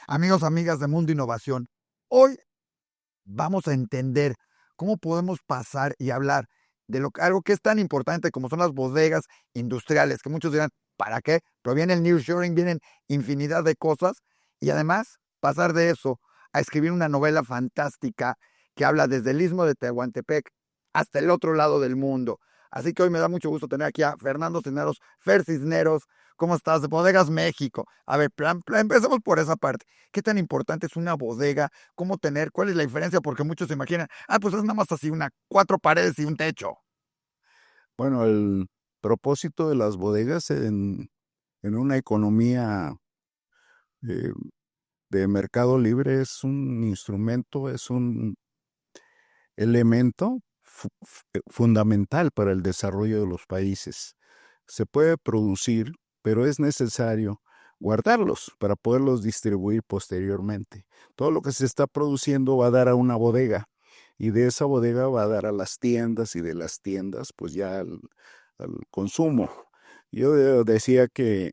Amigos, amigas de Mundo Innovación, hoy vamos a entender cómo podemos pasar y hablar de algo que es tan importante como son las bodegas industriales, que muchos dirán, ¿para qué? Pero viene el nearshoring, vienen infinidad de cosas y además pasar de eso a escribir una novela fantástica que habla desde el Istmo de Tehuantepec hasta el otro lado del mundo. Así que hoy me da mucho gusto tener aquí a Fernando Cisneros, Fer Cisneros. ¿Cómo estás? De Bodegas México. A ver, empecemos por esa parte. ¿Qué tan importante es una bodega? ¿Cómo tener? ¿Cuál es la diferencia? Porque muchos se imaginan, pues es nada más así cuatro paredes y un techo. Bueno, el propósito de las bodegas en una economía eh, de mercado libre es un instrumento, es un elemento fundamental para el desarrollo de los países. Se puede producir, pero es necesario guardarlos para poderlos distribuir posteriormente. Todo lo que se está produciendo va a dar a una bodega y de esa bodega va a dar a las tiendas y de las tiendas pues ya al consumo. Yo decía que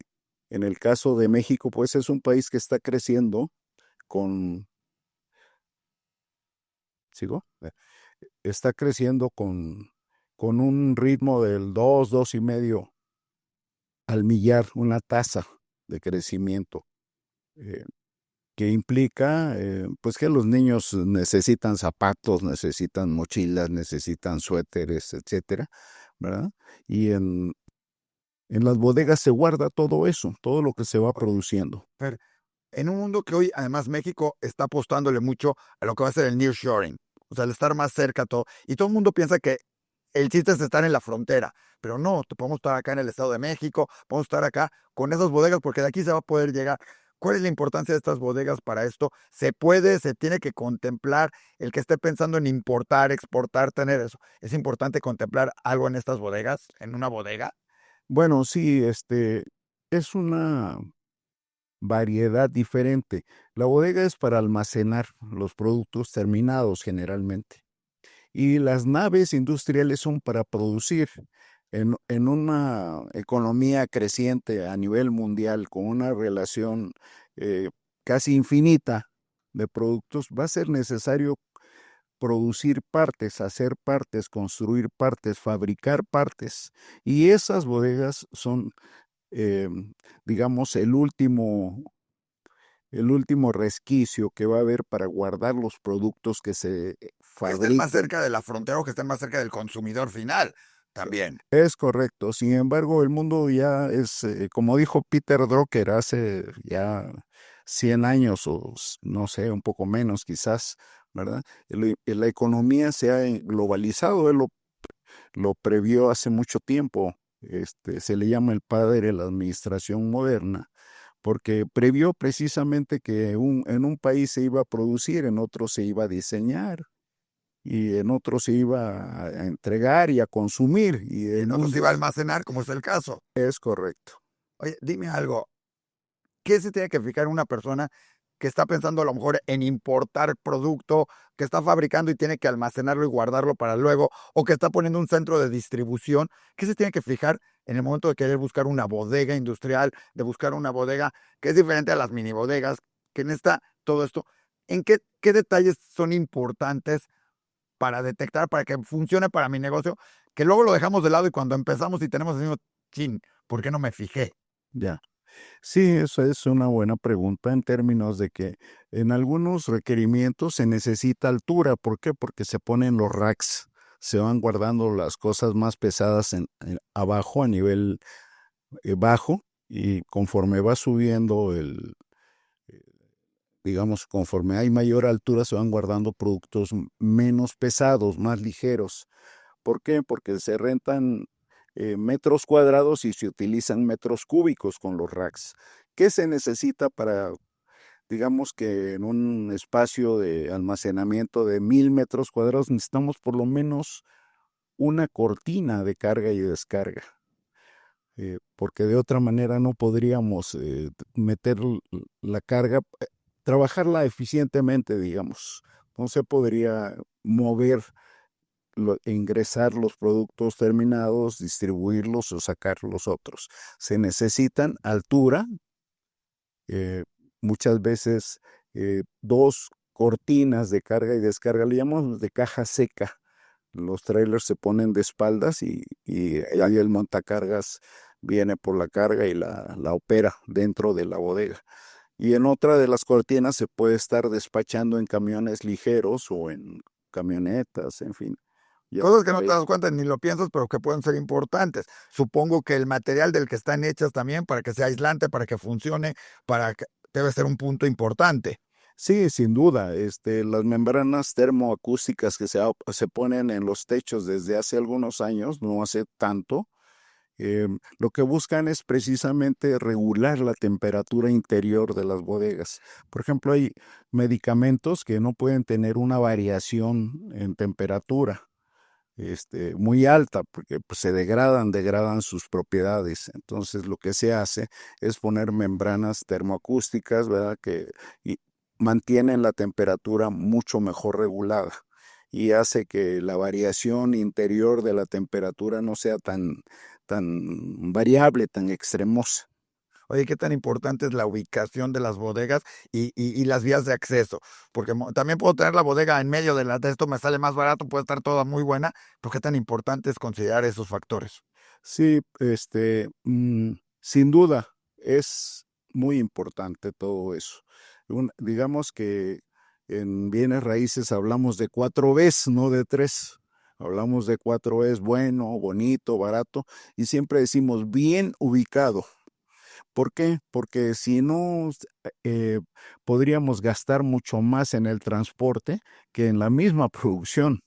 en el caso de México pues es un país que está creciendo con, ¿sigo? Está creciendo con un ritmo del 2,5 al millar, una tasa de crecimiento eh, que implica pues que los niños necesitan zapatos, necesitan mochilas, necesitan suéteres, etcétera, ¿verdad? Y en las bodegas se guarda todo eso, todo lo que se va produciendo. Pero en un mundo que hoy, además, México está apostándole mucho a lo que va a ser el nearshoring, o sea, el estar más cerca a todo. Y todo el mundo piensa que el chiste es estar en la frontera, pero no, podemos estar acá en el Estado de México, podemos estar acá con esas bodegas, porque de aquí se va a poder llegar. ¿Cuál es la importancia de estas bodegas para esto? ¿Se puede, se tiene que contemplar el que esté pensando en importar, exportar, tener eso? ¿Es importante contemplar algo en estas bodegas, en una bodega? Bueno, sí, es una variedad diferente. La bodega es para almacenar los productos terminados generalmente. Y las naves industriales son para producir. En una economía creciente a nivel mundial, con una relación eh, casi infinita de productos, va a ser necesario producir partes, hacer partes, construir partes, fabricar partes. Y esas bodegas son, eh, digamos, el último resquicio que va a haber para guardar los productos que se Que estén más fabriquen. cerca de la frontera o que estén más cerca del consumidor final también. Es correcto. Sin embargo, el mundo ya es, como dijo Peter Drucker hace ya 100 años o no sé, un poco menos quizás, ¿verdad? La economía se ha globalizado, él lo previó hace mucho tiempo. Se le llama el padre de la administración moderna, porque previó precisamente que en un país se iba a producir, en otro se iba a diseñar y en otro se iba a entregar y a consumir, y Y el en otros se mundo iba a almacenar, como es el caso. es correcto. Oye, dime algo, ¿qué se tiene que fijar una persona que está pensando a lo mejor en importar producto, que está fabricando y tiene que almacenarlo y guardarlo para luego, o que está poniendo un centro de distribución? ¿Qué se tiene que fijar en el momento de querer buscar una bodega industrial, de buscar una bodega que es diferente a las mini bodegas, que necesita todo esto? ¿En qué detalles son importantes para detectar, para que funcione para mi negocio, que luego lo dejamos de lado y cuando empezamos y tenemos decimos, chin, ¿por qué no me fijé? Ya. Sí, eso es una buena pregunta en términos de que en algunos requerimientos se necesita altura. ¿Por qué? Porque se ponen los racks, se van guardando las cosas más pesadas abajo a nivel bajo, y conforme va subiendo eh, digamos, conforme hay mayor altura, se van guardando productos menos pesados, más ligeros. ¿Por qué? Porque se rentan metros cuadrados y se utilizan metros cúbicos con los racks. ¿Qué se necesita para, digamos que en un espacio de almacenamiento de 1,000 metros cuadrados, necesitamos por lo menos una cortina de carga y descarga? Porque de otra manera no podríamos meter la carga, trabajarla eficientemente, digamos. No se podría mover, ingresar los productos terminados, distribuirlos o sacar los otros. Se necesitan altura, eh, muchas veces dos cortinas de carga y descarga, le llamamos de caja seca. Los trailers se ponen de espaldas y ahí el montacargas viene por la carga y la opera dentro de la bodega. Y en otra de las cortinas se puede estar despachando en camiones ligeros o en camionetas, en fin. Ya Cosas que no por te ahí. das cuenta ni lo piensas, pero que pueden ser importantes. Supongo que el material del que están hechas también, para que sea aislante, para que funcione, debe ser un punto importante. Sí, sin duda. Las membranas termoacústicas que se ponen en los techos desde hace algunos años, no hace tanto, lo que buscan es precisamente regular la temperatura interior de las bodegas. Por ejemplo, hay medicamentos que no pueden tener una variación en temperatura muy alta, porque pues, degradan sus propiedades. Entonces, lo que se hace es poner membranas termoacústicas, ¿verdad? Y mantienen la temperatura mucho mejor regulada y hace que la variación interior de la temperatura no sea tan variable, tan extremosa. Oye, qué tan importante es la ubicación de las bodegas y las vías de acceso. Porque también puedo tener la bodega en medio de esto, me sale más barato, puede estar toda muy buena, pero qué tan importante es considerar esos factores. Sí, sin duda es muy importante todo eso. Digamos que en bienes raíces hablamos de 4 Bs, no de 3. Hablamos de 4 Bs, bueno, bonito, barato, y siempre decimos bien ubicado. ¿Por qué? Porque si no, eh, podríamos gastar mucho más en el transporte que en la misma producción.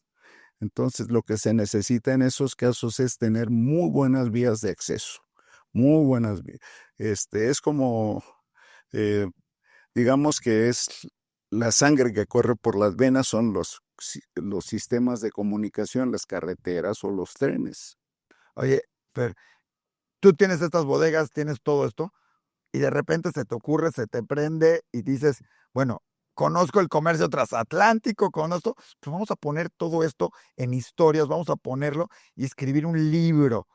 Entonces, lo que se necesita en esos casos es tener muy buenas vías de acceso, muy buenas vías. Es como, eh, digamos que es la sangre que corre por las venas, son los sistemas de comunicación, las carreteras o los trenes. Oye, Fer, tú tienes estas bodegas, tienes todo esto, y de repente se te ocurre, se te prende y dices, bueno, conozco el comercio transatlántico, conozco, pues vamos a poner todo esto en historias, vamos a ponerlo y escribir un libro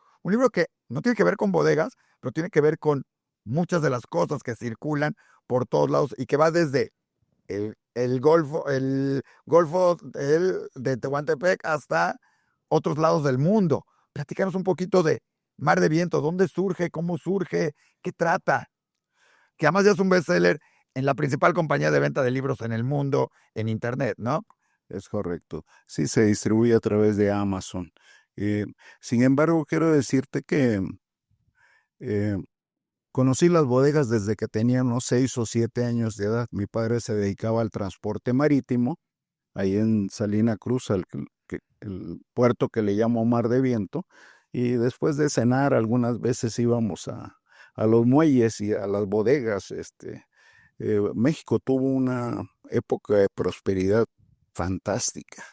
que no tiene que ver con bodegas, pero tiene que ver con muchas de las cosas que circulan por todos lados y que va desde el Golfo de Tehuantepec hasta otros lados del mundo. Platícanos un poquito de Mar de Viento, dónde surge, cómo surge, qué trata, que además ya es un bestseller en la principal compañía de venta de libros en el mundo, en Internet, ¿no? Es correcto. Sí, se distribuye a través de Amazon. Eh, Sin embargo, quiero decirte que eh, conocí las bodegas desde que tenía unos 6 o 7 años de edad. Mi padre se dedicaba al transporte marítimo, ahí en Salina Cruz, el puerto que le llamo Mar de Viento, y después de cenar algunas veces íbamos a los muelles y a las bodegas. México tuvo una época de prosperidad fantástica.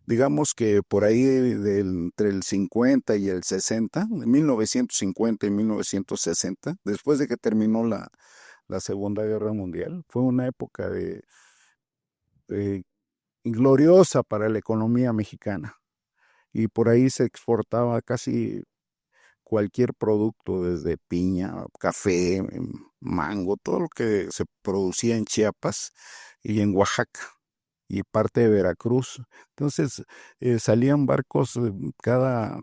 Digamos que por ahí entre el 50 y el 60, de 1950 y 1960, después de que terminó la Segunda Guerra Mundial, fue una época de gloriosa para la economía mexicana. Y por ahí se exportaba casi cualquier producto, desde piña, café, mango, todo lo que se producía en Chiapas y en Oaxaca y parte de Veracruz. Entonces, salían barcos cada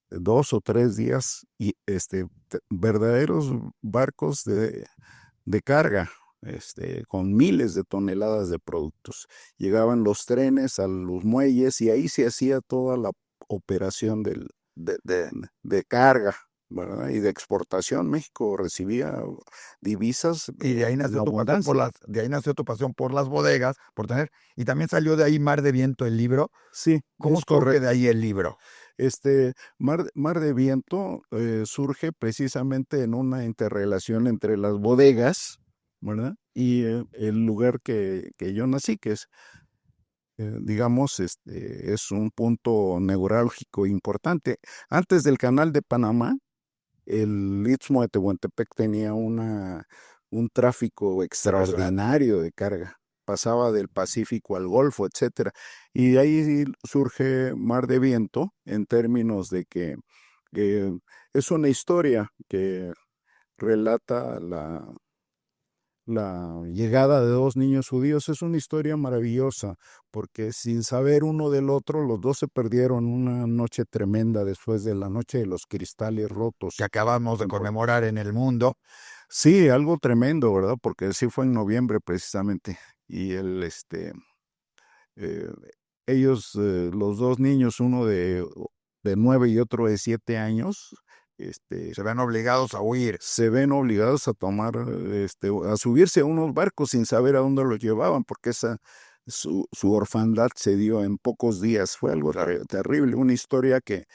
2 o 3 días y verdaderos barcos de carga, con miles de toneladas de productos. Llegaban los trenes a los muelles y ahí se hacía toda la operación de carga, ¿verdad? Y de exportación. México recibía divisas Y de ahí en nació tu pasión abundancia. de ahí nació tu pasión por las bodegas, por tener, y también salió de ahí Mar de Viento, el libro. Sí, ¿Cómo es surge de correcto. ahí el libro? Mar de Viento surge precisamente en una interrelación entre las bodegas, ¿verdad? Y el lugar que yo nací, que es, digamos, es un punto neurálgico importante. Antes del Canal de Panamá, el Istmo de Tehuantepec tenía un tráfico Impresionante. extraordinario de carga. Pasaba del Pacífico al Golfo, etcétera. Y de ahí surge Mar de Viento en términos de que es una historia que relata la llegada de dos niños judíos es una historia maravillosa, porque sin saber uno del otro, los dos se perdieron una noche tremenda después de la noche de los cristales que rotos. acabamos de conmemorar en el mundo. Sí, algo tremendo, ¿verdad? Porque sí fue en noviembre precisamente. Y eh, ellos, los dos niños, uno de 9 y otro de 7 años, Se ven obligados a huir. se ven obligados a tomar, a subirse a unos barcos sin saber a dónde los llevaban, porque su orfandad se dio en pocos días. Fue algo terrible, una historia que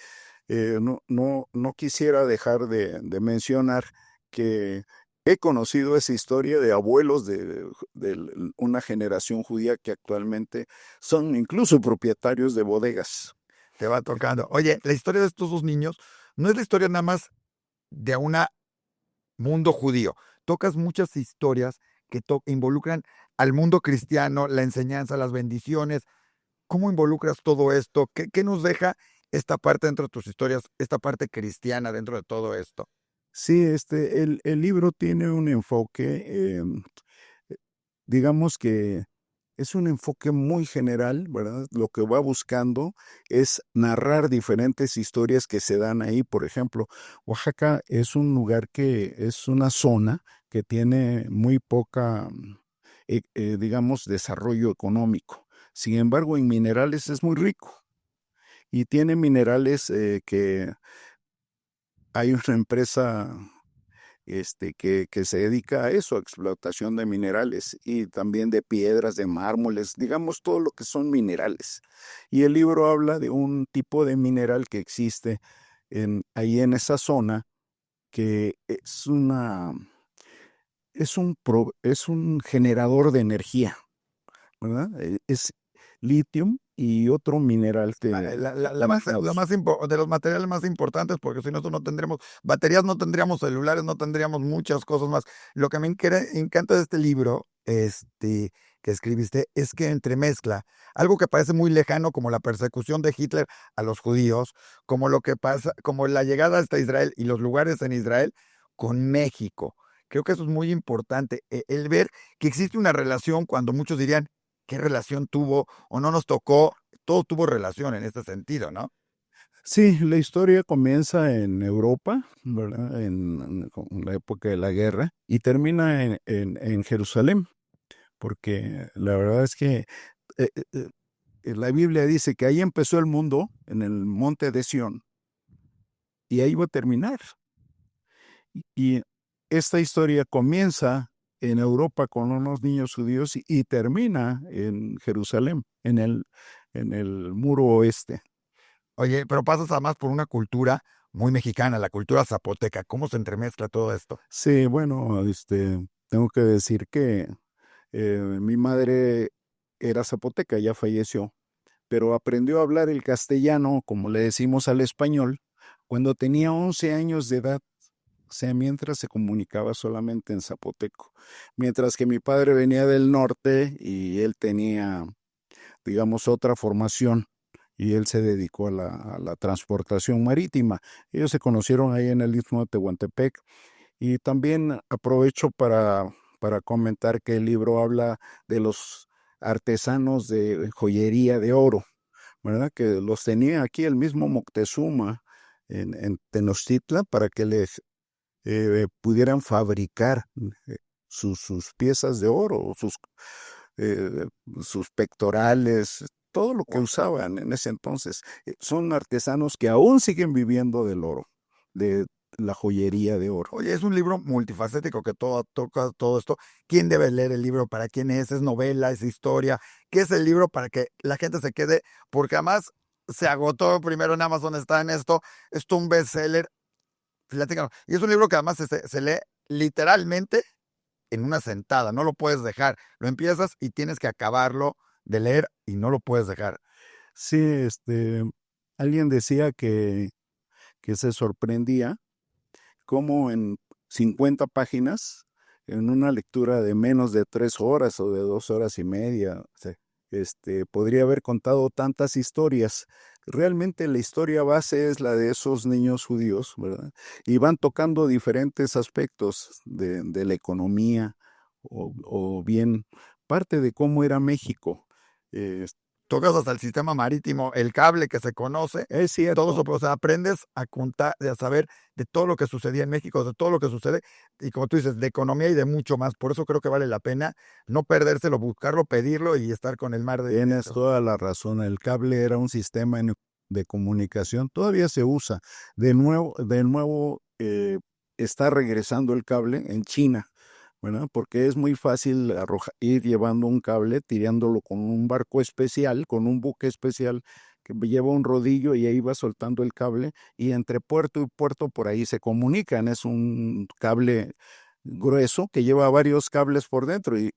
no quisiera dejar de mencionar, que he conocido esa historia de abuelos de una generación judía que actualmente son incluso propietarios de bodegas. Te va tocando. Oye, la historia de estos dos niños no es la historia nada más de un mundo judío. Tocas muchas historias que involucran al mundo cristiano, la enseñanza, las bendiciones. ¿Cómo involucras todo esto? ¿Qué nos deja esta parte dentro de tus historias, esta parte cristiana dentro de todo esto? Sí, el libro tiene un enfoque, digamos que es un enfoque muy general, ¿verdad? Lo que va buscando es narrar diferentes historias que se dan ahí. Por ejemplo, Oaxaca es un lugar que es una zona que tiene muy poca, digamos, desarrollo económico. Sin embargo, en minerales es muy rico y tiene minerales que hay una empresa que se dedica a eso, a explotación de minerales y también de piedras, de mármoles, digamos todo lo que son minerales. Y el libro habla de un tipo de mineral que existe ahí en esa zona, que es un generador de energía, ¿verdad? Es litio y otro mineral De los materiales más importantes, porque si no, no tendremos baterías, no tendríamos celulares, no tendríamos muchas cosas más. Lo que me encanta de este libro, que escribiste, es que entremezcla algo que parece muy lejano, como la persecución de Hitler a los judíos, como lo que pasa, como la llegada hasta Israel y los lugares en Israel con México. Creo que eso es muy importante, el ver que existe una relación cuando muchos dirían, ¿qué relación tuvo o no nos tocó? Todo tuvo relación en este sentido, ¿no? Sí, la historia comienza en Europa, ¿verdad? Con la época de la guerra y termina en Jerusalén, porque la verdad es que eh, eh, la Biblia dice que ahí empezó el mundo, en el monte de Sión, y ahí va a terminar. Y esta historia comienza en Europa con unos niños judíos y termina en Jerusalén, en el muro oeste. Oye, pero pasas además por una cultura muy mexicana, la cultura zapoteca. ¿Cómo se entremezcla todo esto? Sí, bueno, tengo que decir que mi madre era zapoteca, ya falleció, pero aprendió a hablar el castellano, como le decimos al español, cuando tenía 11 años de edad. O sea, mientras se comunicaba solamente en zapoteco. Mientras que mi padre venía del norte y él tenía, digamos, otra formación y él se dedicó a la transportación marítima. Ellos se conocieron ahí en el Istmo de Tehuantepec. Y también aprovecho para comentar que el libro habla de los artesanos de joyería de oro, ¿verdad? Que los tenía aquí el mismo Moctezuma en Tenochtitlan para que les pudieran fabricar sus piezas de oro, eh, sus pectorales, todo lo que usaban en ese entonces. Son artesanos que aún siguen viviendo del oro, de la joyería de oro. Oye, es un libro multifacético que toca todo esto. ¿Quién debe leer el libro? ¿Para quién es? ¿Es novela? ¿Es historia? ¿Qué es el libro para que la gente se quede? Porque además se agotó primero en Amazon, está en esto. Esto es un bestseller. Platícanos. Y es un libro que además se lee literalmente en una sentada. No lo puedes dejar. Lo empiezas y tienes que acabarlo de leer y no lo puedes dejar. Sí, alguien decía que se sorprendía cómo en 50 páginas, en una lectura de menos de 3 horas o de 2 horas y media, podría haber contado tantas historias. Realmente la historia base es la de esos niños judíos, ¿verdad? Y van tocando diferentes aspectos de la economía o bien parte de cómo era México. Eh, Tocas hasta el sistema marítimo, el cable que se conoce, es todo eso, cierto, o sea, aprendes a contar, a saber de todo lo que sucedía en México, de todo lo que sucede, y como tú dices, de economía y de mucho más. Por eso creo que vale la pena no perdérselo, buscarlo, pedirlo y estar con el mar de tienes dentro. toda la razón. El cable era un sistema de comunicación, todavía se usa. De nuevo está regresando el cable en China, ¿verdad? Porque es muy fácil ir llevando un cable, tirándolo con un barco especial, con un buque especial que lleva un rodillo y ahí va soltando el cable y entre puerto y puerto por ahí se comunican. Es un cable grueso que lleva varios cables por dentro y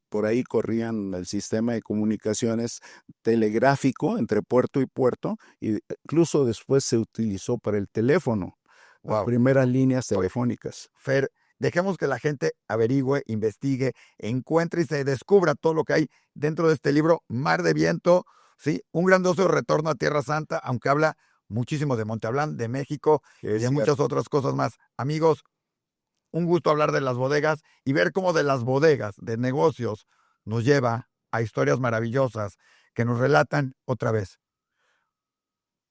por ahí corrían el sistema de comunicaciones telegráfico entre puerto y puerto y incluso después se utilizó para el teléfono, las Wow. primeras líneas Oye, telefónicas. Fer, dejemos que la gente averigüe, investigue, encuentre y se descubra todo lo que hay dentro de este libro, Mar de Viento, ¿sí? Un grandioso retorno a Tierra Santa, aunque habla muchísimo de Monteablán, de México y Es de muchas cierto. otras cosas más. Amigos, un gusto hablar de las bodegas y ver cómo de las bodegas, de negocios, nos lleva a historias maravillosas que nos relatan otra vez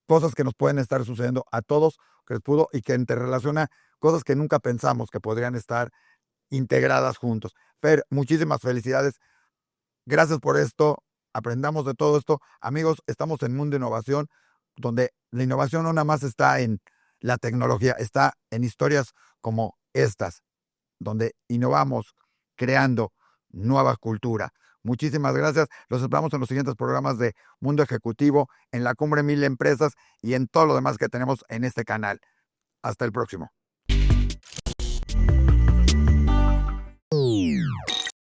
cosas que nos pueden estar sucediendo a todos, que les pudo y que interrelaciona cosas que nunca pensamos que podrían estar integradas juntos. Fer, muchísimas felicidades. Gracias por esto. Aprendamos de todo esto. Amigos, estamos en Mundo Innovación, donde la innovación no nada más está en la tecnología, está en historias como estas, donde innovamos creando nueva cultura. Muchísimas gracias. Los esperamos en los siguientes programas de Mundo Ejecutivo, en la Cumbre Mil Empresas y en todo lo demás que tenemos en este canal. Hasta el próximo.